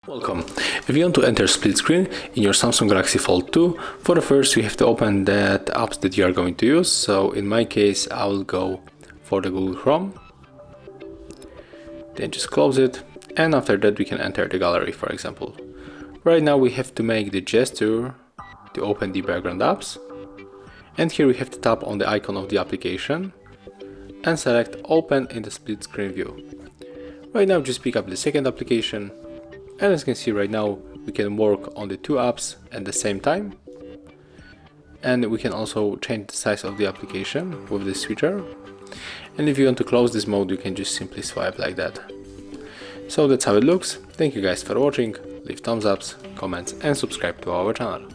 Welcome. If you want to enter split screen in your Samsung Galaxy Fold 2, for the first you have to open that apps that you are going to use. So in my case I will go for the Google Chrome, then just close it, and after that we can enter the gallery, for example. Right now we have to make the gesture to open the background apps, and here we have to tap on the icon of the application and select open in the split screen view. Right now just pick up the second application, and as you can see right now we can work on the two apps at the same time, and we can also change the size of the application with the switcher. And if you want to close this mode, you can just simply swipe like that. So that's how it looks. Thank you guys for watching. Leave thumbs ups, comments and subscribe to our channel.